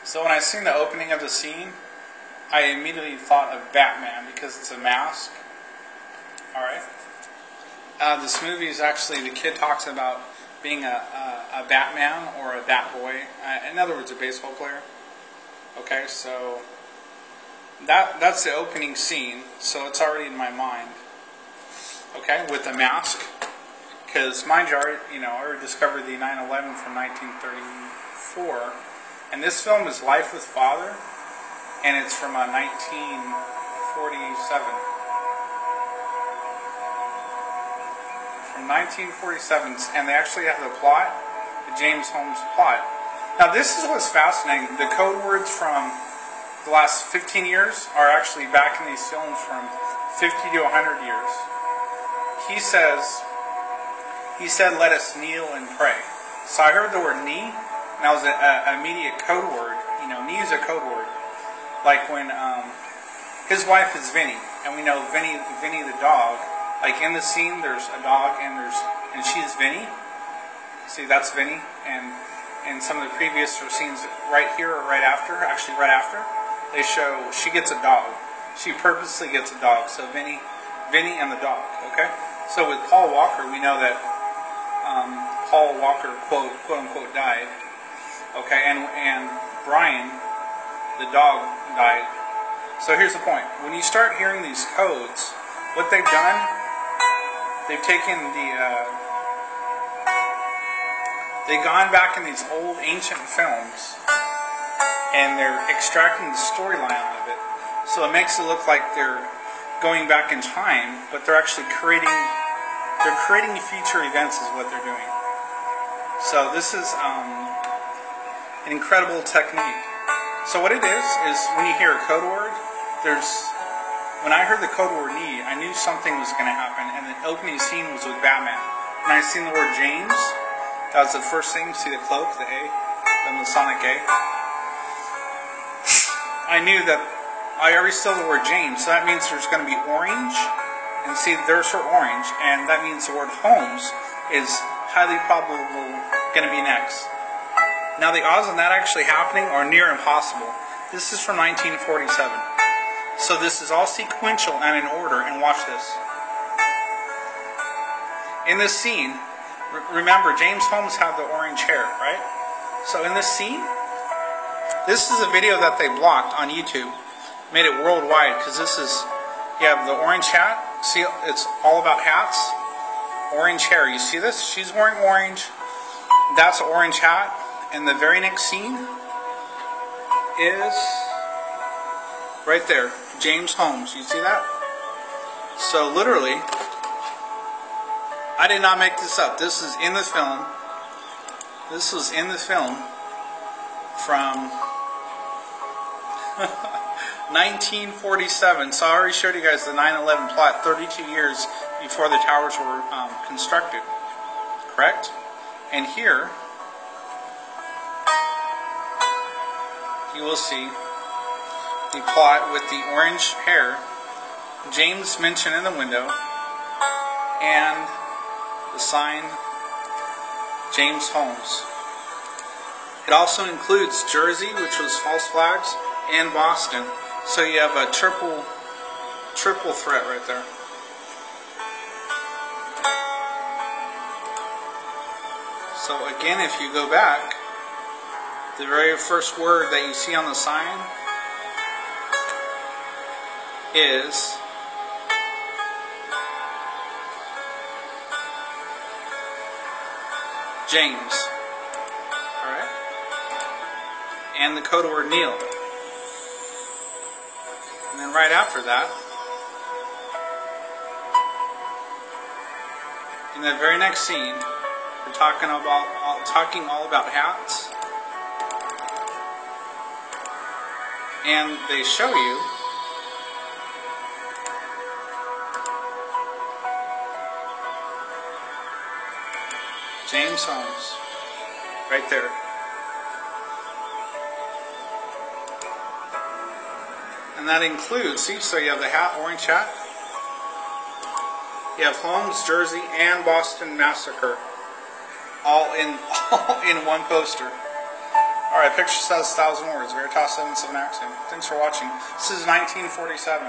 So when I seen the opening of the scene, I immediately thought of Batman because it's a mask. Alright. This movie is actually, the kid talks about being a Batman or a Batboy. In other words, a baseball player. Okay, so that's the opening scene, so it's already in my mind. Okay, with the mask. Because mind you, I already discovered the 9/11 from 1934. And this film is Life with Father, and it's from 1947. From 1947, and they actually have the plot, the James Holmes plot. Now this is what's fascinating. The code words from the last 15 years are actually back in these films from 50 to 100 years. He said, let us kneel and pray. So I heard the word knee, and that was an immediate code word. You know, knee is a code word. Like when his wife is Vinny, and we know Vinny the dog. Like in the scene, there's a dog, and she's Vinny. See, that's Vinny, and in some of the previous scenes, right here or right after, actually right after, they show she gets a dog. She purposely gets a dog. So Vinny and the dog. Okay. So with Paul Walker, we know that Paul Walker quote unquote died. Okay, and Brian, the dog, died. So here's the point: when you start hearing these codes, what they've done, they've taken they've gone back in these old ancient films, and they're extracting the storyline out of it. So it makes it look like they're going back in time, but they're actually creating future events is what they're doing. So this is an incredible technique. So what it is when you hear a code word, when I heard the code word knee, I knew something was going to happen, and the opening scene was with Batman. When I seen the word James, that was the first thing. See the cloak, the A, the Masonic A. I knew that I already saw the word James, so that means there's going to be orange, and see there's for orange, and that means the word Holmes is highly probable going to be next. Now the odds on that actually happening are near impossible. This is from 1947. So this is all sequential and in order, and watch this. In this scene, remember James Holmes had the orange hair, right? So in this scene, this is a video that they blocked on YouTube. Made it worldwide, because this is, you have the orange hat. See, it's all about hats. Orange hair, you see this? She's wearing orange. That's an orange hat. And the very next scene is right there, James Holmes. You see that? So literally, I did not make this up. This is in the film. This was in the film from 1947. So I already showed you guys the 9/11 plot 32 years before the towers were constructed. Correct? And here, you will see the plot with the orange hair, James mentioned in the window, and the sign, James Holmes. It also includes Jersey, which was false flags, and Boston. So you have a triple threat right there. So again, if you go back, the very first word that you see on the sign is James. Alright? And the code word kneel. And then right after that, in the very next scene, we're talking all about hats. And they show you James Holmes right there. And that includes, see, so you have the hat, orange hat. You have Holmes, Jersey, and Boston Massacre all in one poster. Alright. Alright, picture says 1,000 words. Veritas 77 Axiom. Thanks for watching. This is 1947.